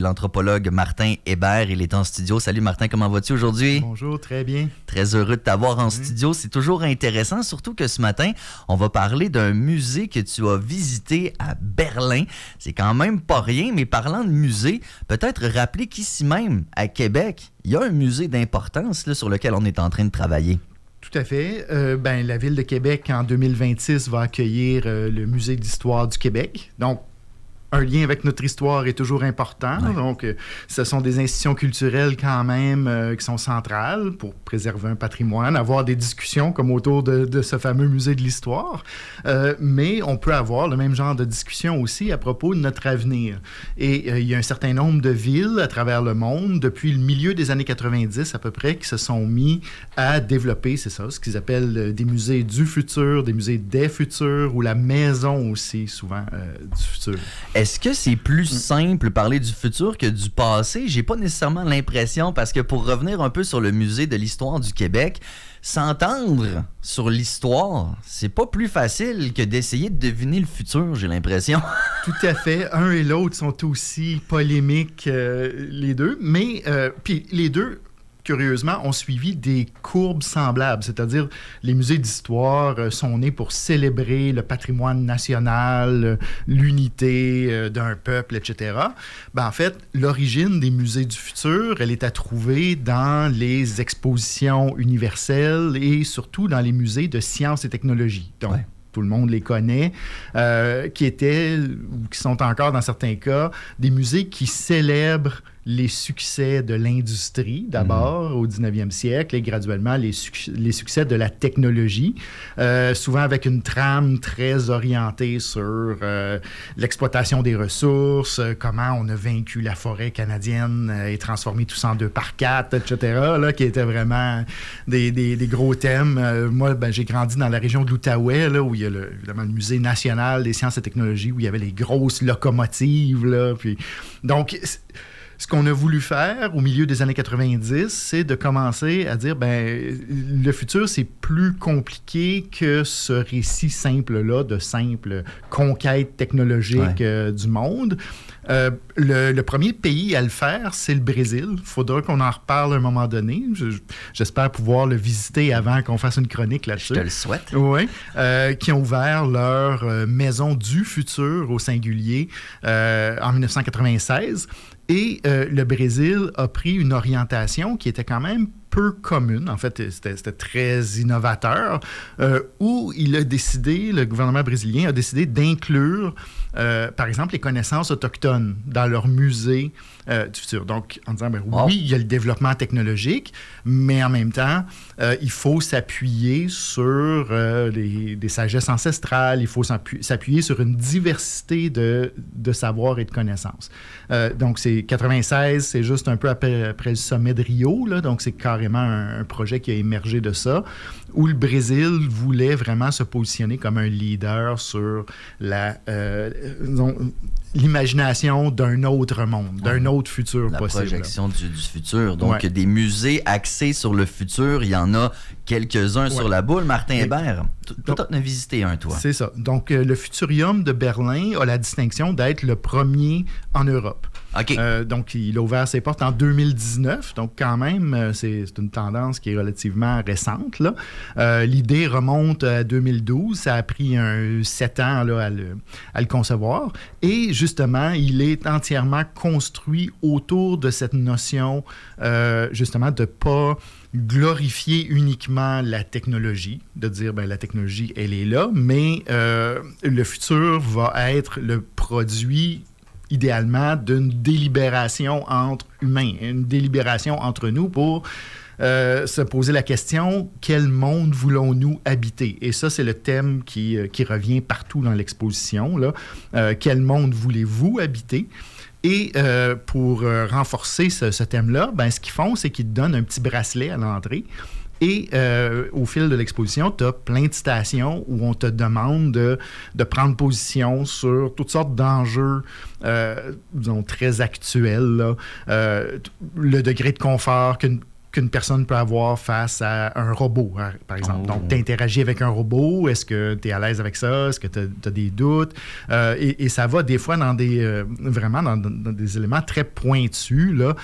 L'anthropologue Martin Hébert, il est en studio. Salut Martin, comment vas-tu aujourd'hui? Bonjour, très bien. Très heureux de t'avoir en studio. C'est toujours intéressant, surtout que ce matin, on va parler d'un musée que tu as visité à Berlin. C'est quand même pas rien, mais parlant de musée, peut-être rappeler qu'ici même, à Québec, il y a un musée d'importance là, sur lequel on est en train de travailler. Tout à fait. La Ville de Québec, en 2026, va accueillir le Musée d'histoire du Québec. Donc, un lien avec notre histoire est toujours important. Ouais. Donc, ce sont des institutions culturelles quand même qui sont centrales pour préserver un patrimoine, avoir des discussions comme autour de ce fameux musée de l'histoire. Mais on peut avoir le même genre de discussion aussi à propos de notre avenir. Et il y a un certain nombre de villes à travers le monde, depuis le milieu des années 90 à peu près, qui se sont mis à développer, c'est ça, ce qu'ils appellent des musées du futur, des musées des futurs, ou la maison aussi, souvent, du futur. Est-ce que c'est plus simple parler du futur que du passé? J'ai pas nécessairement l'impression, parce que pour revenir un peu sur le musée de l'histoire du Québec, s'entendre sur l'histoire, c'est pas plus facile que d'essayer de deviner le futur, j'ai l'impression. Tout à fait. Un et l'autre sont aussi polémiques, les deux. Mais, puis les deux, curieusement, ont suivi des courbes semblables, c'est-à-dire les musées d'histoire sont nés pour célébrer le patrimoine national, l'unité d'un peuple, etc. En fait, l'origine des musées du futur, elle est à trouver dans les expositions universelles et surtout dans les musées de sciences et technologies. Donc, tout le monde les connaît, qui étaient, ou qui sont encore dans certains cas, des musées qui célèbrent les succès de l'industrie, d'abord, au 19e siècle, et graduellement les succès de la technologie, souvent avec une trame très orientée sur l'exploitation des ressources, comment on a vaincu la forêt canadienne et transformé tout ça en 2x4, etc., là, qui étaient vraiment des gros thèmes. Moi, j'ai grandi dans la région de l'Outaouais, là, où il y a évidemment le Musée national des sciences et technologies, où il y avait les grosses locomotives, là, puis... Donc, ce qu'on a voulu faire au milieu des années 90, c'est de commencer à dire, le futur, c'est plus compliqué que ce récit simple-là, de simple conquête technologique du monde. Le premier pays à le faire, c'est le Brésil. Il faudra qu'on en reparle à un moment donné. J'espère pouvoir le visiter avant qu'on fasse une chronique là-dessus. Je te le souhaite. Oui. Qui ont ouvert leur maison du futur au singulier en 1996. Et le Brésil a pris une orientation qui était quand même peu commune. En fait, c'était très innovateur, où il a décidé, le gouvernement brésilien a décidé d'inclure, par exemple, les connaissances autochtones dans leur musée du futur. Donc, en disant, oui, il y a le développement technologique, mais en même temps, il faut s'appuyer sur des sagesses ancestrales, il faut s'appuyer sur une diversité de savoirs et de connaissances. Donc, c'est 96, c'est juste un peu après le sommet de Rio, là, donc c'est carrément un projet qui a émergé de ça, où le Brésil voulait vraiment se positionner comme un leader sur l'imagination d'un autre monde, d'un autre futur possible. La projection du futur. Donc, des musées axés sur le futur, il y en a quelques-uns sur la boule. Martin Hébert, tu en as visité un, toi. C'est ça. Donc, le Futurium de Berlin a la distinction d'être le premier en Europe. OK. Donc, il a ouvert ses portes en 2019. Donc, quand même, c'est une tendance qui est relativement récente, là. L'idée remonte à 2012. Ça a pris 7 ans là, à le concevoir. Et justement, il est entièrement construit autour de cette notion, justement, de ne pas glorifier uniquement la technologie, de dire, la technologie, elle est là, mais le futur va être le produit idéalement d'une délibération entre humains, une délibération entre nous pour se poser la question, quel monde voulons-nous habiter? Et ça, c'est le thème qui revient partout dans l'exposition, là. Quel monde voulez-vous habiter? Et pour renforcer ce thème-là, ce qu'ils font, c'est qu'ils te donnent un petit bracelet à l'entrée. Et au fil de l'exposition, tu as plein de stations où on te demande de prendre position sur toutes sortes d'enjeux, disons, très actuels, là. Le degré de confort qu'une personne peut avoir face à un robot, par exemple. Donc, tu interagis avec un robot, est-ce que tu es à l'aise avec ça, est-ce que tu as des doutes? Et ça va des fois dans vraiment dans des éléments très pointus, là.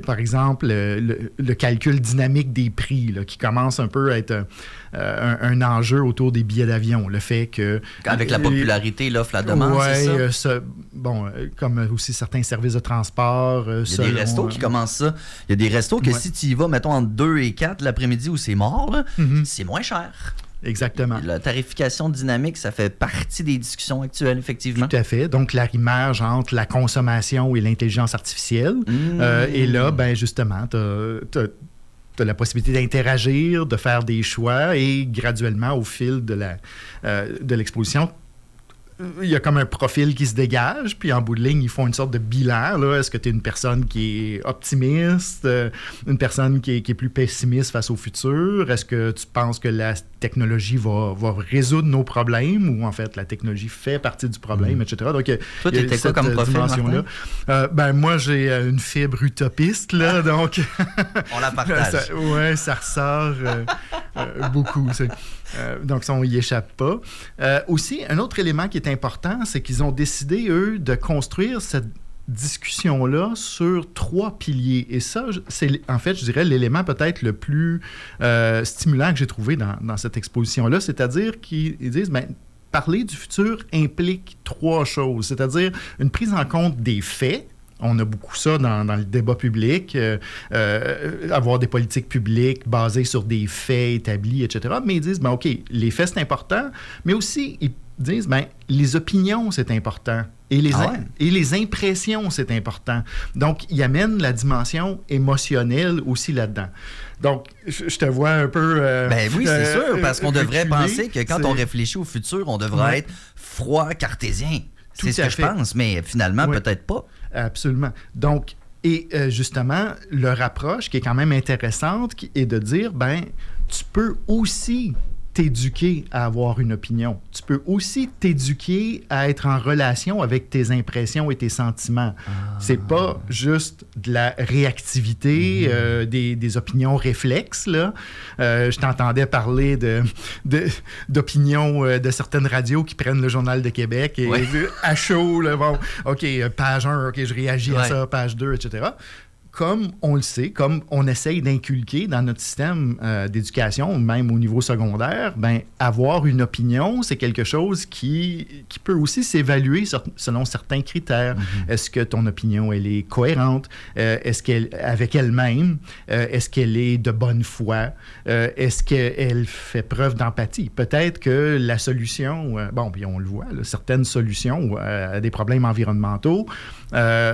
Par exemple, le calcul dynamique des prix, là, qui commence un peu à être un enjeu autour des billets d'avion. Le fait que... Avec la popularité, l'offre, la demande, c'est ça? Comme aussi certains services de transport. Il y a des restos qui commencent ça. Il y a des restos que si tu y vas, mettons, entre 2 et 4 l'après-midi où c'est mort, là, c'est moins cher. Exactement. La tarification dynamique, ça fait partie des discussions actuelles, effectivement. Tout à fait. Donc, l'arrimage entre la consommation et l'intelligence artificielle. Et là, ben justement, tu as la possibilité d'interagir, de faire des choix et graduellement, au fil de l'exposition, il y a comme un profil qui se dégage, puis en bout de ligne, ils font une sorte de bilan. Là. Est-ce que tu es une personne qui est optimiste, une personne qui est plus pessimiste face au futur? Est-ce que tu penses que la technologie va résoudre nos problèmes ou en fait la technologie fait partie du problème, etc. Donc, toi, tu étais quoi comme profil, Martin? Moi, j'ai une fibre utopiste, là, donc... On la partage. Oui, ça ressort beaucoup. Donc, ça, on n'y échappe pas. Aussi, un autre élément qui est important, c'est qu'ils ont décidé, eux, de construire cette discussion-là sur 3 piliers. Et ça, c'est en fait, je dirais, l'élément peut-être le plus stimulant que j'ai trouvé dans cette exposition-là, c'est-à-dire qu'ils disent, ben, parler du futur implique 3 choses, c'est-à-dire une prise en compte des faits. On a beaucoup ça dans le débat public, avoir des politiques publiques basées sur des faits établis, etc. Mais ils disent, ben, OK, les faits, c'est important, mais aussi, ils disent, ben, les opinions, c'est important. Et les impressions, c'est important. Donc, ils amènent la dimension émotionnelle aussi là-dedans. Donc, je te vois un peu... ben oui, c'est sûr, parce qu'on devrait penser que quand on réfléchit au futur, on devrait être froid, cartésien. C'est ce que je pense, mais finalement, peut-être pas. Absolument. Donc, et justement, leur approche, qui est quand même intéressante, est de dire, ben, tu peux aussi t'éduquer à avoir une opinion. Tu peux aussi t'éduquer à être en relation avec tes impressions et tes sentiments. C'est pas juste de la réactivité, des opinions réflexes, là. Je t'entendais parler d'opinions de certaines radios qui prennent le Journal de Québec et à chaud, là, bon, OK, page 1, OK, je réagis à ça, page 2, etc. Comme on le sait, comme on essaye d'inculquer dans notre système d'éducation, même au niveau secondaire, ben, avoir une opinion, c'est quelque chose qui peut aussi s'évaluer selon certains critères. Est-ce que ton opinion, elle est cohérente? Est-ce qu'elle, avec elle-même? Est-ce qu'elle est de bonne foi? Est-ce qu'elle fait preuve d'empathie? Peut-être que la solution, puis on le voit, là, certaines solutions à des problèmes environnementaux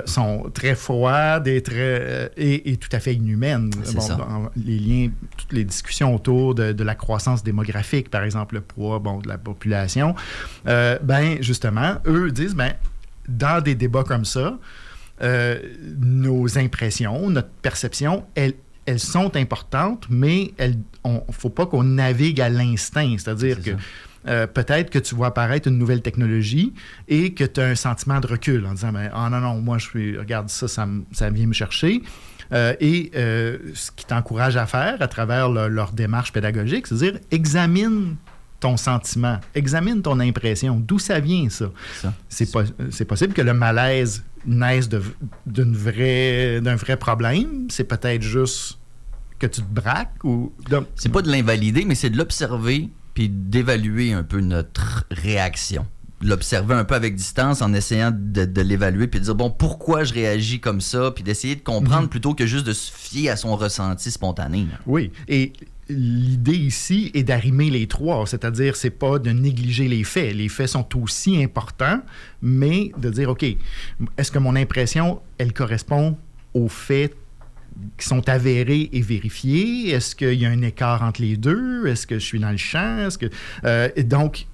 sont très froides et tout à fait inhumaines. Les liens, toutes les discussions autour de la croissance démographique, par exemple, le poids de la population, justement, eux disent, dans des débats comme ça, nos impressions, notre perception, elles sont importantes, mais il ne faut pas qu'on navigue à l'instinct. C'est-à-dire que peut-être que tu vois apparaître une nouvelle technologie et que tu as un sentiment de recul en disant non, moi, regarde ça vient me chercher. Ce qui t'encourage à faire à travers leur démarche pédagogique, c'est-à-dire examine ton sentiment, examine ton impression, d'où ça vient, ça. C'est possible que le malaise naisse d'un vrai problème, c'est peut-être juste que tu te braques ou... C'est pas de l'invalider, mais c'est de l'observer puis d'évaluer un peu notre réaction. L'observer un peu avec distance en essayant de l'évaluer puis de dire, pourquoi je réagis comme ça, puis d'essayer de comprendre plutôt que juste de se fier à son ressenti spontané. Oui, et l'idée ici est d'arrimer les 3, c'est-à-dire c'est pas de négliger les faits. Les faits sont aussi importants, mais de dire, OK, est-ce que mon impression, elle correspond aux faits qui sont avérés et vérifiés? Est-ce qu'il y a un écart entre les deux? Est-ce que je suis dans le champ? Donc,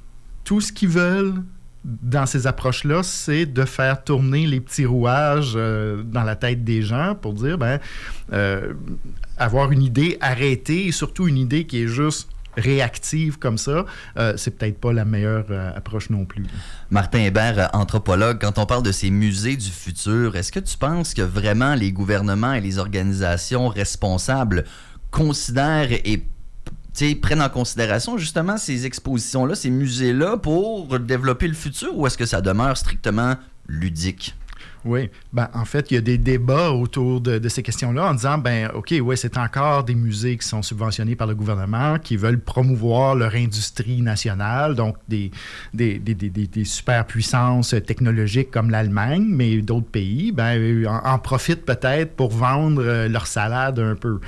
tout ce qu'ils veulent dans ces approches-là, c'est de faire tourner les petits rouages dans la tête des gens pour dire, avoir une idée arrêtée et surtout une idée qui est juste réactive comme ça, c'est peut-être pas la meilleure approche non plus. Martin Hébert, anthropologue, quand on parle de ces musées du futur, est-ce que tu penses que vraiment les gouvernements et les organisations responsables considèrent et prennent en considération justement ces expositions-là, ces musées-là pour développer le futur, ou est-ce que ça demeure strictement ludique? Oui, en fait, il y a des débats autour de ces questions-là en disant, OK, ouais, c'est encore des musées qui sont subventionnés par le gouvernement, qui veulent promouvoir leur industrie nationale, donc des superpuissances technologiques comme l'Allemagne, mais d'autres pays, en profitent peut-être pour vendre leur salade un peu.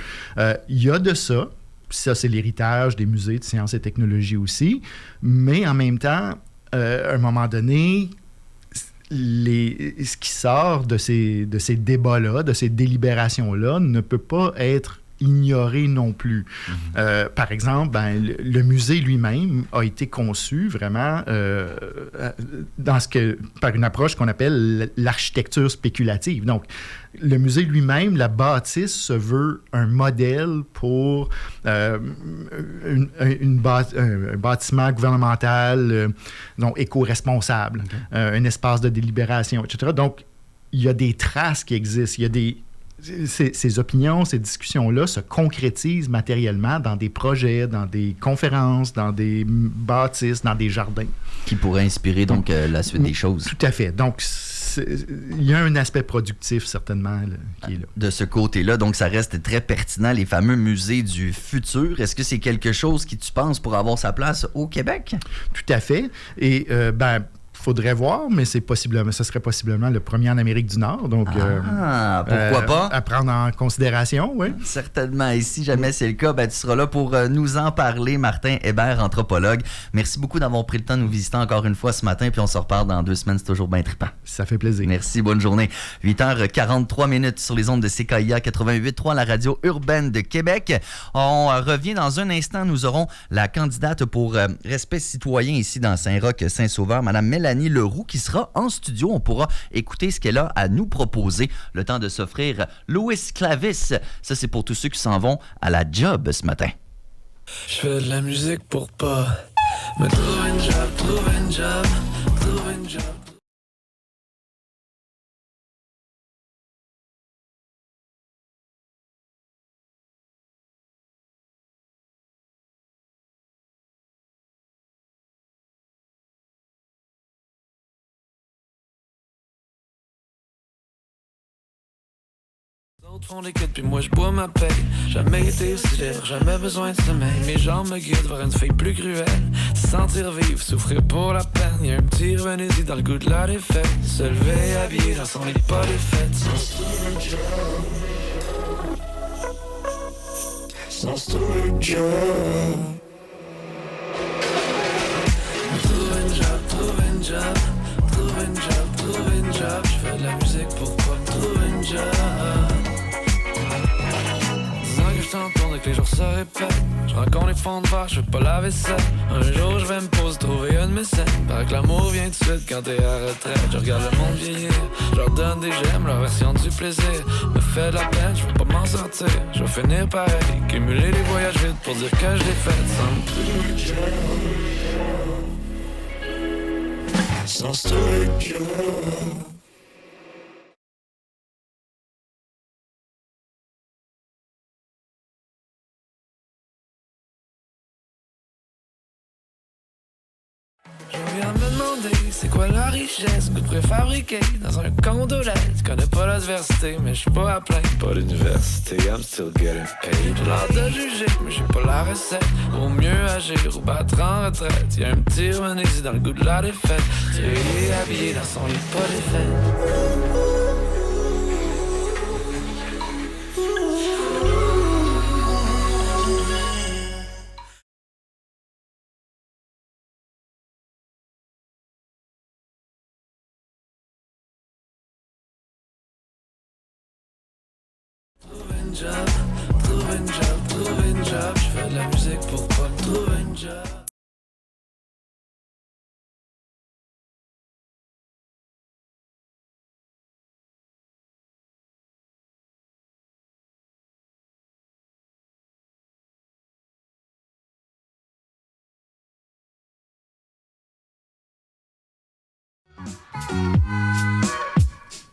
Il y a de ça. Ça, c'est l'héritage des musées de sciences et technologies aussi. Mais en même temps, à un moment donné, ce qui sort de ces débats-là, de ces délibérations-là, ne peut pas être ignoré non plus. Par exemple, le musée lui-même a été conçu vraiment par une approche qu'on appelle l'architecture spéculative. Donc, le musée lui-même, la bâtisse, se veut un modèle pour un bâtiment gouvernemental donc éco-responsable, un espace de délibération, etc. Donc, il y a des traces qui existent, il y a ces opinions, ces discussions-là se concrétisent matériellement dans des projets, dans des conférences, dans des bâtisses, dans des jardins. Qui pourrait inspirer donc la suite des choses. Tout à fait. Donc, il y a un aspect productif, certainement, là, qui est là. De ce côté-là, donc ça reste très pertinent, les fameux musées du futur. Est-ce que c'est quelque chose qui, tu penses, pourrait avoir sa place au Québec? Tout à fait. Et, faudrait voir, mais ce serait possiblement le premier en Amérique du Nord. Donc, pourquoi pas? À prendre en considération, oui. Certainement. Et si jamais c'est le cas, tu seras là pour nous en parler. Martin Hébert, anthropologue. Merci beaucoup d'avoir pris le temps de nous visiter encore une fois ce matin, puis on se reparle dans 2 semaines. C'est toujours bien trippant. Ça fait plaisir. Merci, bonne journée. 8h43 sur les ondes de CKIA 88.3, la radio urbaine de Québec. On revient dans un instant. Nous aurons la candidate pour Respect citoyen ici dans Saint-Roch-Saint-Sauveur, Mme Mélanie Leroux, qui sera en studio. On pourra écouter ce qu'elle a à nous proposer. Le temps de s'offrir Louis Clavis. Ça, c'est pour tous ceux qui s'en vont à la job ce matin. Je fais de la musique pour pas me trouver une job, trouver une job, trouver une job. Les autres font des quêtes puis moi je bois ma paix. Jamais été aussi libre, jamais besoin de sommeil. Mes jambes me guident vers une feuille plus cruelle. Se sentir vivre, souffrir pour la peine. Y'a un petit revenez-y dans le goût de la défaite. Se lever habillé dans son lit pas défaite. Sans trouver une job. Trouver une job, trouver une job. Trouver une job, trouver une job. Je fais de la musique pour pas me trouver une job. Je t'entends que les jours se répètent. Je rencontre les fonds de verre, je fais pas la vaisselle. Un jour je vais me poser, trouver une mécène. Paraît que l'amour vient tout de suite quand t'es à retraite. Je regarde le monde vieillir, je leur donne des j'aime, leur version du plaisir. Me fait de la peine, je veux pas m'en sortir. Je vais finir pareil, cumuler les voyages vides pour dire que je l'ai fait sans story. Je viens me demander c'est quoi la richesse que tu pourrais fabriquer dans un condo LED. Je connais pas l'adversité mais je suis pas à plaindre. Pas l'université, I'm still getting paid. J'ai l'air de juger mais j'ai pas la recette. Vaut mieux agir ou battre en retraite. Y'a un petit revenez-y dans le goût de la défaite. Tu es habillé dans son lit pas défaite. Trouver une job, trouver une job. Je fais de la musique pour pas me trouver une job.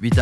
8h